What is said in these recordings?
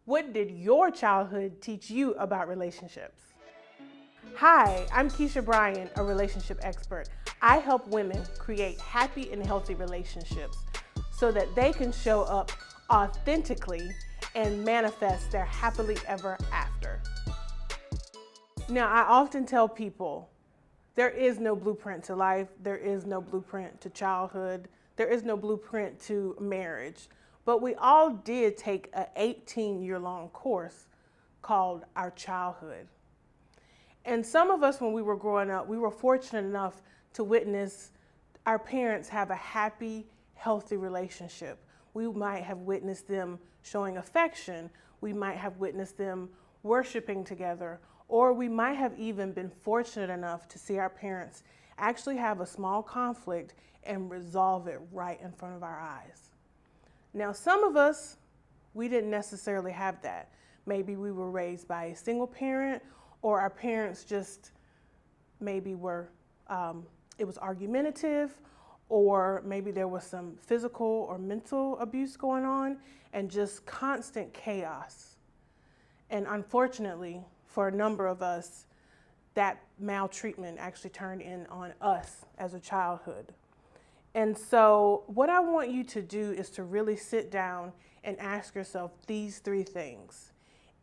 What did your childhood teach you about relationships? Hi, I'm Keisha Bryan, a relationship expert. I help women create happy and healthy relationships so that they can show up authentically and manifest their happily ever after. Now, I often tell people there is no blueprint to life, there is no blueprint to childhood, there is no blueprint to marriage. But we all did take an 18-year-long course called our childhood. And some of us, when we were growing up, we were fortunate enough to witness our parents have a happy, healthy relationship. We might have witnessed them showing affection. We might have witnessed them worshiping together. Or we might have even been fortunate enough to see our parents actually have a small conflict and resolve it right in front of our eyes. Now, some of us, we didn't necessarily have that. Maybe we were raised by a single parent, or our parents just maybe were, it was argumentative, or maybe there was some physical or mental abuse going on, and just constant chaos. And unfortunately, for a number of us, that maltreatment actually turned in on us as a childhood. And so what I want you to do is to really sit down and ask yourself these three things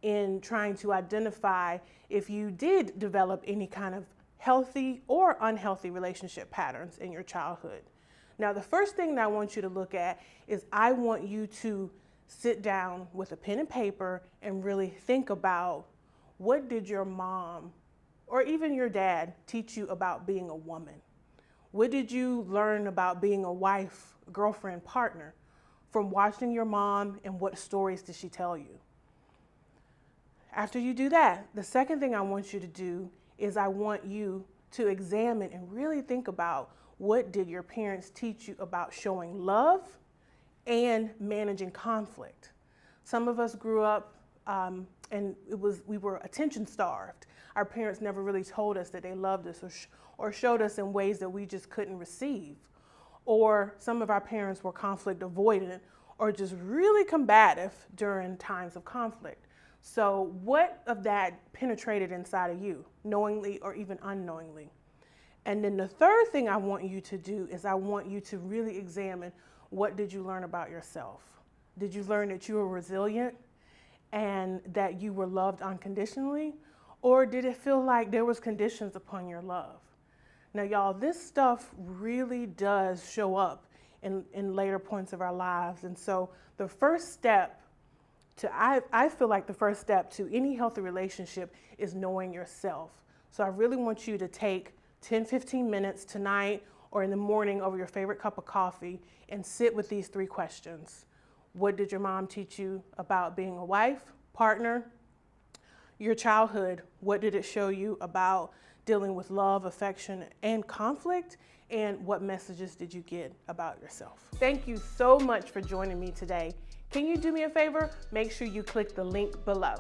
in trying to identify if you did develop any kind of healthy or unhealthy relationship patterns in your childhood. Now, the first thing that I want you to look at is I want you to sit down with a pen and paper and really think about, what did your mom or even your dad teach you about being a woman? What did you learn about being a wife, girlfriend, partner from watching your mom, and what stories did she tell you? After you do that, the second thing I want you to do is I want you to examine and really think about, what did your parents teach you about showing love and managing conflict? Some of us grew up and we were attention starved. Our parents never really told us that they loved us or showed us in ways that we just couldn't receive. Or some of our parents were conflict avoidant or just really combative during times of conflict. So what of that penetrated inside of you, knowingly or even unknowingly? And then the third thing I want you to do is I want you to really examine, what did you learn about yourself? Did you learn that you were resilient and that you were loved unconditionally? Or did it feel like there was conditions upon your love? Now, y'all, this stuff really does show up in later points of our lives. And so the first step I feel like the first step to any healthy relationship is knowing yourself. So I really want you to take 10, 15 minutes tonight or in the morning over your favorite cup of coffee and sit with these three questions. What did your mom teach you about being a wife, partner? Your childhood, what did it show you about dealing with love, affection, and conflict? And what messages did you get about yourself? Thank you so much for joining me today. Can you do me a favor? Make sure you click the link below.